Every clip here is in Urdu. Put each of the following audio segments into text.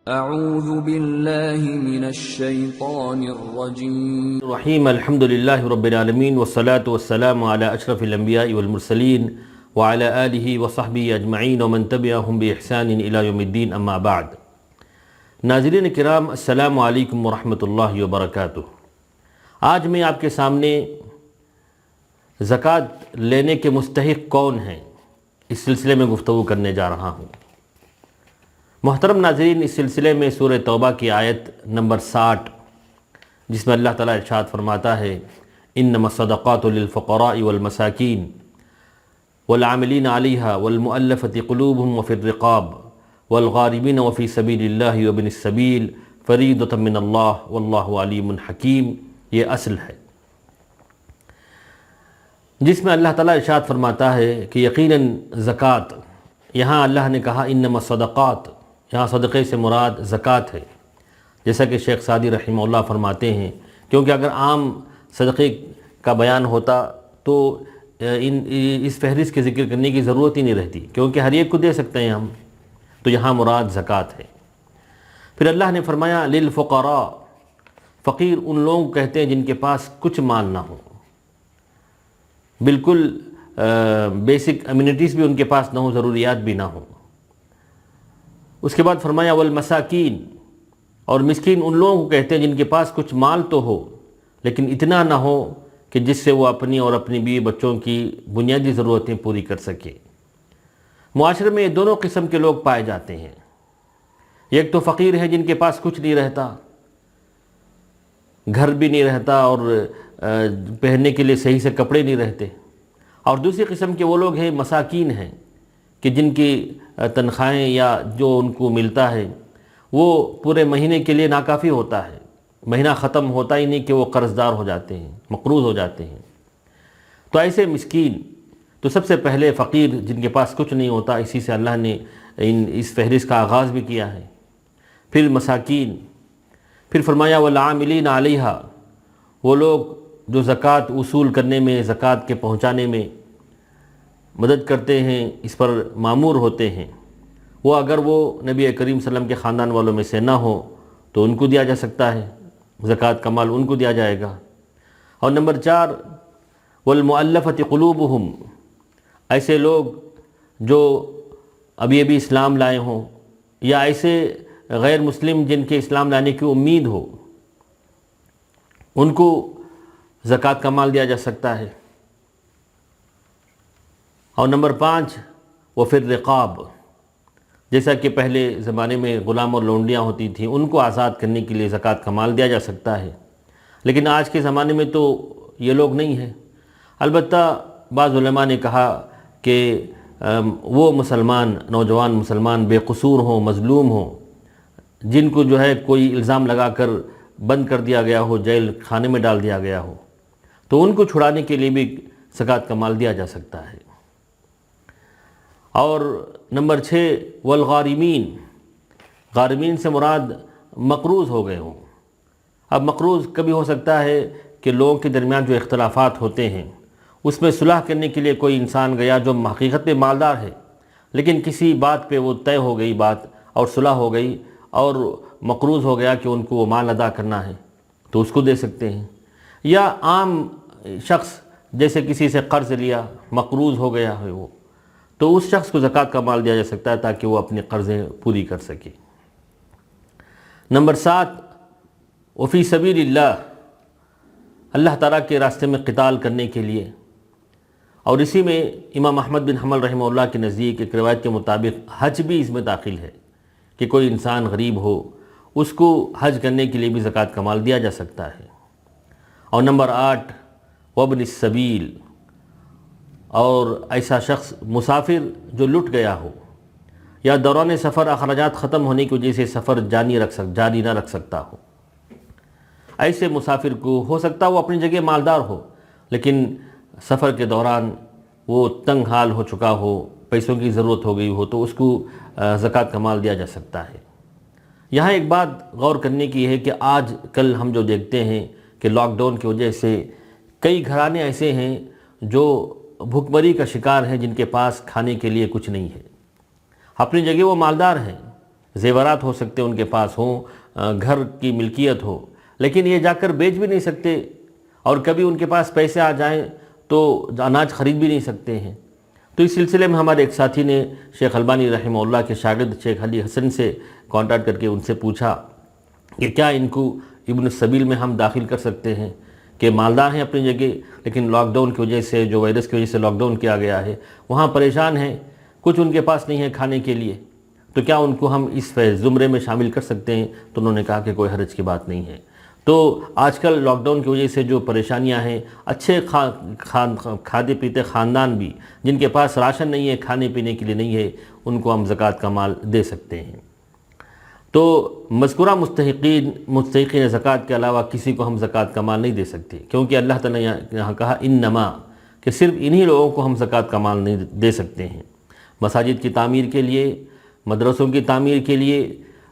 اعوذ باللہ من الشیطان الرجیم الرحیم الحمد للہ رب العالمین والصلاة والسلام علی اشرف الانبیاء والمرسلین وعلی آلہ وصحبہ اجمعین ومن تبعہم بإحسان الی یوم الدین اما بعد۔ ناظرین کرام، السلام علیکم ورحمۃ اللہ وبرکاتہ۔ آج میں آپ کے سامنے زکوٰۃ لینے کے مستحق کون ہیں اس سلسلے میں گفتگو کرنے جا رہا ہوں۔ محترم ناظرین، اس سلسلے میں سورہ توبہ کی آیت نمبر 60 جس میں اللہ تعالیٰ ارشاد فرماتا ہے انما الصدقات للفقراء والمساکین والعاملین علیہا والمؤلفۃ قلوبہم وفی الرقاب والغارمین وفی سبیل اللہ وابن السبیل فریضۃ من اللہ واللہ علیم حکیم، یہ اصل ہے جس میں اللہ تعالیٰ ارشاد فرماتا ہے کہ یقیناً زکوٰۃ، یہاں اللہ نے کہا انما الصدقات، یہاں صدقے سے مراد زکوٰۃ ہے، جیسا کہ شیخ سعدی رحمہ اللہ فرماتے ہیں، کیونکہ اگر عام صدقے کا بیان ہوتا تو اس فہرست کے ذکر کرنے کی ضرورت ہی نہیں رہتی، کیونکہ ہر ایک کو دے سکتے ہیں ہم، تو یہاں مراد زکوٰۃ ہے۔ پھر اللہ نے فرمایا للفقراء، فقیر ان لوگوں کو کہتے ہیں جن کے پاس کچھ مال نہ ہو، بالکل بیسک امینٹیز بھی ان کے پاس نہ ہو، ضروریات بھی نہ ہوں۔ اس کے بعد فرمایا والمساکین، اور مسکین ان لوگوں کو کہتے ہیں جن کے پاس کچھ مال تو ہو لیکن اتنا نہ ہو کہ جس سے وہ اپنی اور اپنی بیوی بچوں کی بنیادی ضرورتیں پوری کر سکے۔ معاشرے میں یہ دونوں قسم کے لوگ پائے جاتے ہیں، ایک تو فقیر ہے جن کے پاس کچھ نہیں رہتا، گھر بھی نہیں رہتا اور پہننے کے لیے صحیح سے کپڑے نہیں رہتے، اور دوسری قسم کے وہ لوگ ہیں مساکین ہیں کہ جن کی تنخواہیں یا جو ان کو ملتا ہے وہ پورے مہینے کے لیے ناکافی ہوتا ہے، مہینہ ختم ہوتا ہی نہیں کہ وہ قرض دار ہو جاتے ہیں، مقروض ہو جاتے ہیں۔ تو ایسے مسکین، تو سب سے پہلے فقیر جن کے پاس کچھ نہیں ہوتا، اسی سے اللہ نے اس فہرست کا آغاز بھی کیا ہے۔ پھر مساکین، پھر فرمایا والعاملین علیہا، وہ لوگ جو زکوٰۃ وصول کرنے میں، زکوٰۃ کے پہنچانے میں مدد کرتے ہیں، اس پر مامور ہوتے ہیں، وہ اگر وہ نبی کریم صلی اللہ علیہ وسلم کے خاندان والوں میں سے نہ ہو تو ان کو دیا جا سکتا ہے، زکوٰۃ کا مال ان کو دیا جائے گا۔ اور نمبر 4 والمؤلفۃ قلوبہم، ایسے لوگ جو ابھی اسلام لائے ہوں یا ایسے غیر مسلم جن کے اسلام لانے کی امید ہو، ان کو زکوٰۃ کا مال دیا جا سکتا ہے۔ اور نمبر 5 وفی الرقاب، جیسا کہ پہلے زمانے میں غلام اور لونڈیاں ہوتی تھیں، ان کو آزاد کرنے کے لیے زکوٰۃ کا مال دیا جا سکتا ہے، لیکن آج کے زمانے میں تو یہ لوگ نہیں ہیں۔ البتہ بعض علماء نے کہا کہ وہ مسلمان، نوجوان مسلمان بے قصور ہوں، مظلوم ہوں، جن کو جو ہے کوئی الزام لگا کر بند کر دیا گیا ہو، جیل خانے میں ڈال دیا گیا ہو، تو ان کو چھڑانے کے لیے بھی زکوٰۃ کا مال دیا جا سکتا ہے۔ اور نمبر 6 والغارمین، غارمین سے مراد مقروض ہو گئے ہوں۔ اب مقروض کبھی ہو سکتا ہے کہ لوگوں کے درمیان جو اختلافات ہوتے ہیں اس میں صلح کرنے کے لیے کوئی انسان گیا جو حقیقت میں مالدار ہے، لیکن کسی بات پہ وہ طے ہو گئی بات اور صلح ہو گئی اور مقروض ہو گیا کہ ان کو وہ مال ادا کرنا ہے، تو اس کو دے سکتے ہیں۔ یا عام شخص جیسے کسی سے قرض لیا، مقروض ہو گیا ہے وہ، تو اس شخص کو زکوٰۃ کا مال دیا جا سکتا ہے تاکہ وہ اپنی قرضیں پوری کر سکے۔ نمبر 7 وفی سبیل اللہ، اللہ تعالیٰ کے راستے میں قتال کرنے کے لیے، اور اسی میں امام احمد بن حنبل رحمہ اللہ کے نزدیک ایک روایت کے مطابق حج بھی اس میں داخل ہے کہ کوئی انسان غریب ہو اس کو حج کرنے کے لیے بھی زکوٰۃ کا مال دیا جا سکتا ہے۔ اور نمبر 8 وابن السبیل، اور ایسا شخص مسافر جو لٹ گیا ہو یا دوران سفر اخراجات ختم ہونے کی وجہ سے سفر جاری نہ رکھ سکتا ہو، ایسے مسافر کو ہو سکتا وہ اپنی جگہ مالدار ہو لیکن سفر کے دوران وہ تنگ حال ہو چکا ہو، پیسوں کی ضرورت ہو گئی ہو، تو اس کو زکوٰۃ کا مال دیا جا سکتا ہے۔ یہاں ایک بات غور کرنے کی ہے کہ آج کل ہم جو دیکھتے ہیں کہ لاک ڈاؤن کی وجہ سے کئی گھرانے ایسے ہیں جو بھوک مری کا شکار ہیں، جن کے پاس کھانے کے لیے کچھ نہیں ہے۔ اپنی جگہ وہ مالدار ہیں زیورات ہو سکتے ان کے پاس ہوں، گھر کی ملکیت ہو، لیکن یہ جا کر بیچ بھی نہیں سکتے، اور کبھی ان کے پاس پیسے آ جائیں تو اناج خرید بھی نہیں سکتے ہیں۔ تو اس سلسلے میں ہمارے ایک ساتھی نے شیخ البانی رحمہ اللہ کے شاگرد شیخ علی حسن سے کانٹیکٹ کر کے ان سے پوچھا کہ کیا ان کو ابن السبیل میں ہم داخل کر سکتے ہیں، کہ مالدار ہیں اپنی جگہ لیکن لاک ڈاؤن کی وجہ سے، جو وائرس کی وجہ سے لاک ڈاؤن کیا گیا ہے، وہاں پریشان ہیں، کچھ ان کے پاس نہیں ہے کھانے کے لیے، تو کیا ان کو ہم اس زمرے میں شامل کر سکتے ہیں؟ تو انہوں نے کہا کہ کوئی حرج کی بات نہیں ہے۔ تو آج کل لاک ڈاؤن کی وجہ سے جو پریشانیاں ہیں، اچھے کھاتے پیتے خاندان بھی جن کے پاس راشن نہیں ہے، کھانے پینے کے لیے نہیں ہے، ان کو ہم زکوٰۃ کا مال دے سکتے ہیں۔ تو مذکورہ مستحقین زکوٰۃ کے علاوہ کسی کو ہم زکوٰۃ کا مال نہیں دے سکتے، کیونکہ اللہ تعالیٰ نے یہاں کہا انما، کہ صرف انہی لوگوں کو ہم زکوٰۃ کا مال نہیں دے سکتے ہیں۔ مساجد کی تعمیر کے لیے، مدرسوں کی تعمیر کے لیے،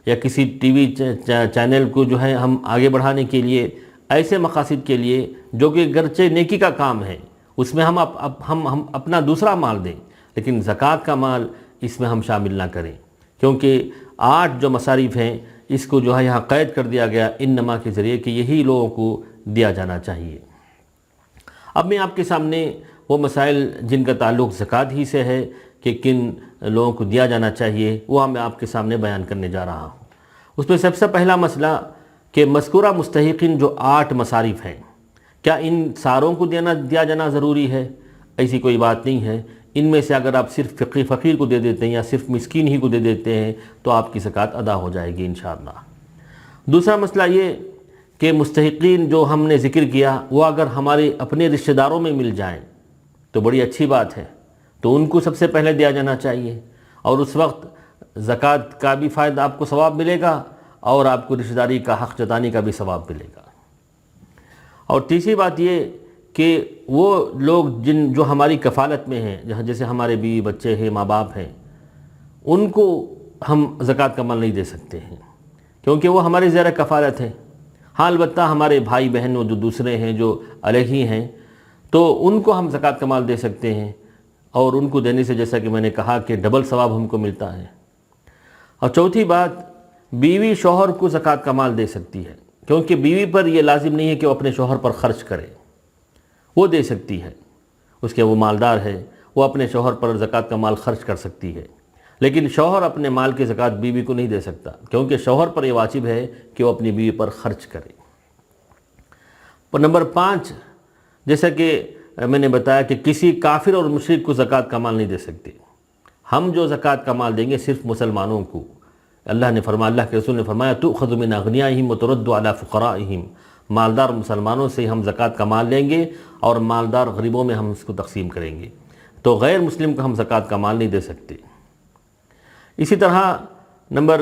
یا کسی ٹی وی چینل کو جو ہے ہم آگے بڑھانے کے لیے، ایسے مقاصد کے لیے جو کہ گرچہ نیکی کا کام ہے، اس میں ہم اپنا دوسرا مال دیں، لیکن زکوٰۃ کا مال اس میں ہم شامل نہ کریں، کیونکہ 8 جو مصارف ہیں اس کو جو ہے یہاں قید کر دیا گیا انما کے ذریعے کہ یہی لوگوں کو دیا جانا چاہیے۔ اب میں آپ کے سامنے وہ مسائل جن کا تعلق زکوٰۃ ہی سے ہے کہ کن لوگوں کو دیا جانا چاہیے، وہ میں آپ کے سامنے بیان کرنے جا رہا ہوں۔ اس میں سب سے پہلا مسئلہ کہ مذکورہ مستحقین جو 8 مصارف ہیں، کیا ان ساروں کو دیا جانا ضروری ہے؟ ایسی کوئی بات نہیں ہے۔ ان میں سے اگر آپ صرف فقیر کو دے دیتے ہیں یا صرف مسکین ہی کو دے دیتے ہیں تو آپ کی زکوٰۃ ادا ہو جائے گی انشاءاللہ۔ دوسرا مسئلہ یہ کہ مستحقین جو ہم نے ذکر کیا وہ اگر ہمارے اپنے رشتہ داروں میں مل جائیں تو بڑی اچھی بات ہے، تو ان کو سب سے پہلے دیا جانا چاہیے، اور اس وقت زکوٰۃ کا بھی فائدہ آپ کو ثواب ملے گا اور آپ کو رشتہ داری کا حق جتانے کا بھی ثواب ملے گا۔ اور تیسری بات یہ کہ وہ لوگ جو ہماری کفالت میں ہیں، جیسے ہمارے بیوی بچے ہیں، ماں باپ ہیں، ان کو ہم زکوٰۃ کا مال نہیں دے سکتے ہیں کیونکہ وہ ہمارے زیر کفالت ہیں۔ ہاں البتہ ہمارے بھائی بہن جو دوسرے ہیں جو علیحی ہیں تو ان کو ہم زکوٰۃ کا مال دے سکتے ہیں، اور ان کو دینے سے جیسا کہ میں نے کہا کہ ڈبل ثواب ہم کو ملتا ہے۔ اور چوتھی بات، بیوی شوہر کو زکوٰۃ کا مال دے سکتی ہے، کیونکہ بیوی پر یہ لازم نہیں ہے کہ وہ اپنے شوہر پر خرچ کرے، وہ دے سکتی ہے، اس کے وہ مالدار ہے، وہ اپنے شوہر پر زکوٰۃ کا مال خرچ کر سکتی ہے، لیکن شوہر اپنے مال کی زکوٰۃ بیوی کو نہیں دے سکتا، کیونکہ شوہر پر یہ واجب ہے کہ وہ اپنی بیوی پر خرچ کرے۔ اور نمبر 5، جیسا کہ میں نے بتایا کہ کسی کافر اور مشرک کو زکوٰۃ کا مال نہیں دے سکتے۔ ہم جو زکوٰۃ کا مال دیں گے صرف مسلمانوں کو۔ اللہ کے رسول نے فرمایا تؤخذ من اغنیائہم وترد علی فقرائہم، مالدار مسلمانوں سے ہم زکوٰۃ کا مال لیں گے اور مالدار غریبوں میں ہم اس کو تقسیم کریں گے، تو غیر مسلم کو ہم زکوٰۃ کا مال نہیں دے سکتے۔ اسی طرح نمبر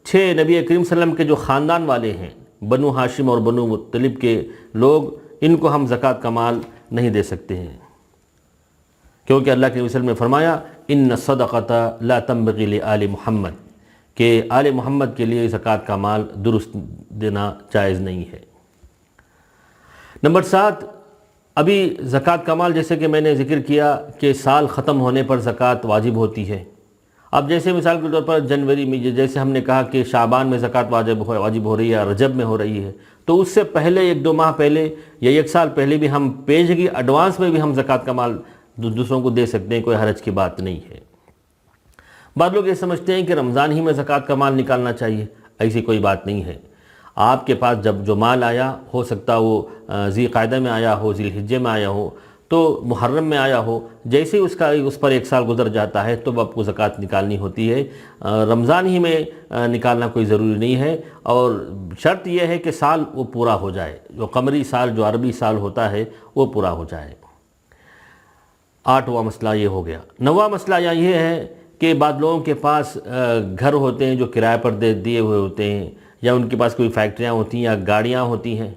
6، نبی کریم صلی اللہ علیہ وسلم کے جو خاندان والے ہیں، بنو ہاشم اور بنو مطلب کے لوگ، ان کو ہم زکوٰۃ کا مال نہیں دے سکتے ہیں، کیونکہ اللہ کے رسول نے فرمایا ان الصدقۃ لا تنبغی لآل محمد، کہ آل محمد کے لیے زکوٰۃ کا مال درست دینا جائز نہیں ہے۔ نمبر 7، ابھی زکوٰۃ کا مال جیسے کہ میں نے ذکر کیا کہ سال ختم ہونے پر زکوٰۃ واجب ہوتی ہے۔ اب جیسے مثال کے طور پر جنوری میں، جیسے ہم نے کہا کہ شعبان میں زکوٰۃ واجب ہو رہی ہے، رجب میں ہو رہی ہے، تو اس سے پہلے 1-2 ماہ پہلے یا 1 سال پہلے بھی ہم پیشگی ایڈوانس میں بھی ہم زکوٰۃ کا مال دوسروں کو دے سکتے ہیں، کوئی حرج کی بات نہیں ہے۔ بعض لوگ یہ سمجھتے ہیں کہ رمضان ہی میں زکوٰۃ کا مال نکالنا چاہیے، ایسی کوئی بات نہیں ہے۔ آپ کے پاس جب جو مال آیا، ہو سکتا وہ ذی قعدہ میں آیا ہو، ذی الحجہ میں آیا ہو، تو محرم میں آیا ہو، جیسے ہی اس پر 1 سال گزر جاتا ہے تو آپ کو زکوٰۃ نکالنی ہوتی ہے۔ رمضان ہی میں نکالنا کوئی ضروری نہیں ہے، اور شرط یہ ہے کہ سال وہ پورا ہو جائے، جو قمری سال، جو عربی سال ہوتا ہے وہ پورا ہو جائے۔ 8واں مسئلہ یہ ہو گیا۔ 9واں مسئلہ یہ ہے کہ بعض لوگوں کے پاس گھر ہوتے ہیں جو کرائے پر دیے ہوئے ہوتے ہیں، یا ان کے پاس کوئی فیکٹریاں ہوتی ہیں یا گاڑیاں ہوتی ہیں،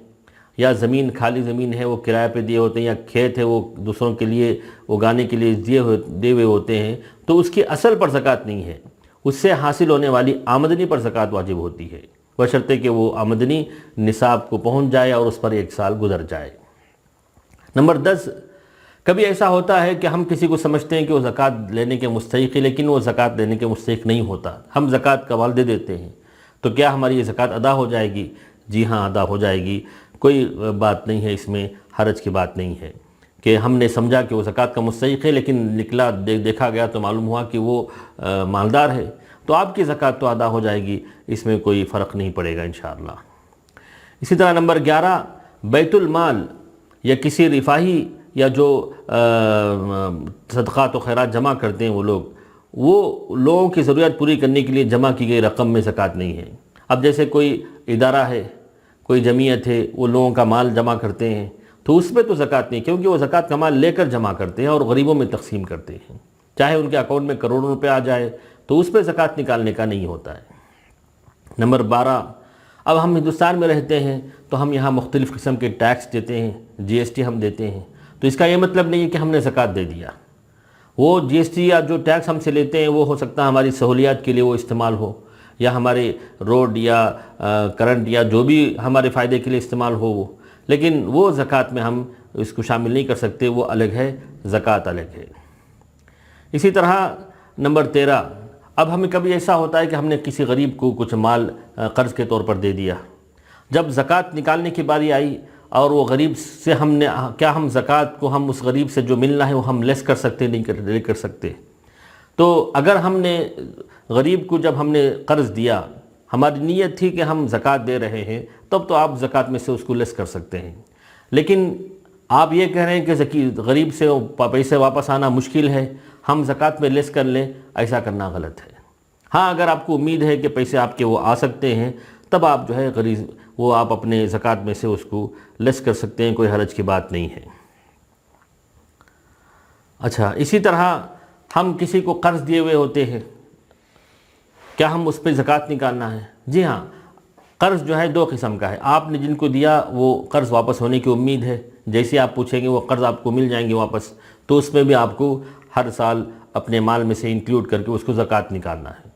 یا زمین، خالی زمین ہے وہ کرائے پہ دیے ہوتے ہیں، یا کھیت ہے وہ دوسروں کے لیے اگانے کے لیے دیے ہوئے ہوتے ہیں، تو اس کی اصل پر زکوٰۃ نہیں ہے، اس سے حاصل ہونے والی آمدنی پر زکوٰۃ واجب ہوتی ہے، بشرطے کہ وہ آمدنی نصاب کو پہنچ جائے اور اس پر 1 سال گزر جائے۔ نمبر 10، کبھی ایسا ہوتا ہے کہ ہم کسی کو سمجھتے ہیں کہ وہ زکوٰۃ لینے کے مستحق ہے، لیکن وہ زکوٰۃ لینے کے مستحق نہیں ہوتا، ہم زکوٰۃ کا مال دے دیتے ہیں، تو کیا ہماری یہ زکوٰۃ ادا ہو جائے گی؟ جی ہاں، ادا ہو جائے گی، کوئی بات نہیں ہے، اس میں حرج کی بات نہیں ہے کہ ہم نے سمجھا کہ وہ زکوٰۃ کا مستحق ہے، لیکن نکلا دیکھا گیا تو معلوم ہوا کہ وہ مالدار ہے، تو آپ کی زکوٰۃ تو ادا ہو جائے گی، اس میں کوئی فرق نہیں پڑے گا انشاءاللہ۔ اسی طرح نمبر 11، بیت المال یا کسی رفاہی یا جو صدقات و خیرات جمع کرتے ہیں وہ لوگوں کی ضروریات پوری کرنے کے لیے جمع کی گئی رقم میں زکوٰۃ نہیں ہے۔ اب جیسے کوئی ادارہ ہے، کوئی جمعیت ہے، وہ لوگوں کا مال جمع کرتے ہیں، تو اس پہ تو زکوٰۃ نہیں، کیونکہ وہ زکوٰۃ کا مال لے کر جمع کرتے ہیں اور غریبوں میں تقسیم کرتے ہیں، چاہے ان کے اکاؤنٹ میں کروڑوں روپے آ جائے تو اس پہ زکوٰۃ نکالنے کا نہیں ہوتا ہے۔ نمبر 12، اب ہم ہندوستان میں رہتے ہیں تو ہم یہاں مختلف قسم کے ٹیکس دیتے ہیں، جی ایس ٹی ہم دیتے ہیں، تو اس کا یہ مطلب نہیں ہے کہ ہم نے زکوٰۃ دے دیا۔ وہ جی ایس ٹی یا جو ٹیکس ہم سے لیتے ہیں وہ ہو سکتا ہے ہماری سہولیات کے لیے وہ استعمال ہو، یا ہمارے روڈ یا کرنٹ یا جو بھی ہمارے فائدے کے لیے استعمال ہو وہ، لیکن وہ زکوٰۃ میں ہم اس کو شامل نہیں کر سکتے، وہ الگ ہے، زکوٰۃ الگ ہے۔ اسی طرح نمبر 13، اب ہمیں کبھی ایسا ہوتا ہے کہ ہم نے کسی غریب کو کچھ مال قرض کے طور پر دے دیا، جب زکوٰۃ نکالنے کی باری آئی اور وہ غریب سے کیا ہم زکوٰۃ کو ہم اس غریب سے جو ملنا ہے وہ ہم لیس کر سکتے نہیں کر سکتے؟ تو اگر ہم نے غریب کو جب ہم نے قرض دیا، ہماری نیت تھی کہ ہم زکوٰۃ دے رہے ہیں، تب تو آپ زکوٰۃ میں سے اس کو لیس کر سکتے ہیں، لیکن آپ یہ کہہ رہے ہیں کہ غریب سے پیسے واپس آنا مشکل ہے، ہم زکوٰۃ میں لیس کر لیں، ایسا کرنا غلط ہے۔ ہاں، اگر آپ کو امید ہے کہ پیسے آپ کے وہ آ سکتے ہیں، تب آپ جو ہے وہ آپ اپنے زکوٰۃ میں سے اس کو لیس کر سکتے ہیں، کوئی حرج کی بات نہیں ہے۔ اچھا، اسی طرح ہم کسی کو قرض دیے ہوئے ہوتے ہیں، کیا ہم اس پہ زکوٰۃ نکالنا ہے؟ جی ہاں، قرض جو ہے 2 قسم کا ہے، آپ نے جن کو دیا وہ قرض واپس ہونے کی امید ہے، جیسے آپ پوچھیں گے وہ قرض آپ کو مل جائیں گے واپس، تو اس میں بھی آپ کو ہر سال اپنے مال میں سے انکلوڈ کر کے اس کو زکوٰۃ نکالنا ہے۔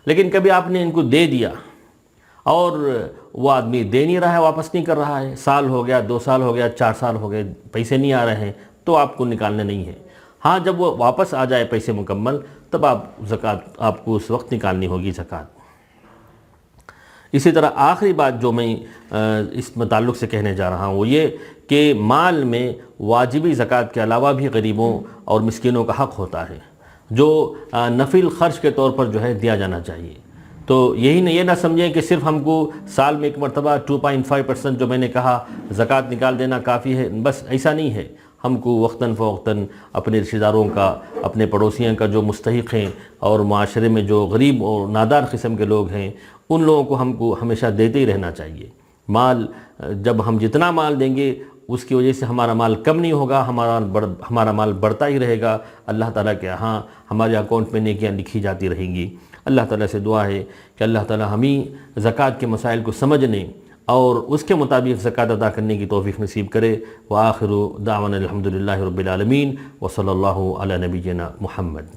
لیکن کبھی آپ نے ان کو دے دیا اور وہ آدمی دے نہیں رہا ہے، واپس نہیں کر رہا ہے، سال ہو گیا، 2 سال ہو گیا، 4 سال ہو گئے، پیسے نہیں آ رہے ہیں، تو آپ کو نکالنے نہیں ہے۔ ہاں، جب وہ واپس آ جائے پیسے مکمل، تب آپ کو اس وقت نکالنی ہوگی زکوٰۃ۔ اسی طرح آخری بات جو میں اس متعلق سے کہنے جا رہا ہوں وہ یہ کہ مال میں واجبی زکوٰۃ کے علاوہ بھی غریبوں اور مسکینوں کا حق ہوتا ہے، جو نفل خرچ کے طور پر جو ہے دیا جانا چاہیے۔ تو یہ نہ سمجھیں کہ صرف ہم کو سال میں ایک مرتبہ 2.5% جو میں نے کہا زکوٰۃ نکال دینا کافی ہے، بس ایسا نہیں ہے۔ ہم کو وقتاً فوقتاً اپنے رشتہ داروں کا، اپنے پڑوسیوں کا جو مستحق ہیں اور معاشرے میں جو غریب اور نادار قسم کے لوگ ہیں، ان لوگوں کو ہم کو ہمیشہ دیتے ہی رہنا چاہیے۔ مال جب ہم جتنا مال دیں گے اس کی وجہ سے ہمارا مال کم نہیں ہوگا، ہمارا مال بڑھتا ہی رہے گا، اللہ تعالیٰ کے ہاں ہمارے اکاؤنٹ میں نیکیاں لکھی جاتی رہیں گی۔ اللہ تعالیٰ سے دعا ہے کہ اللہ تعالیٰ ہمیں زکوٰۃ کے مسائل کو سمجھنے اور اس کے مطابق زکوٰۃ ادا کرنے کی توفیق نصیب کرے۔ وآخر دعوانا الحمدللہ رب العالمین وصلی اللہ علی نبینا محمد۔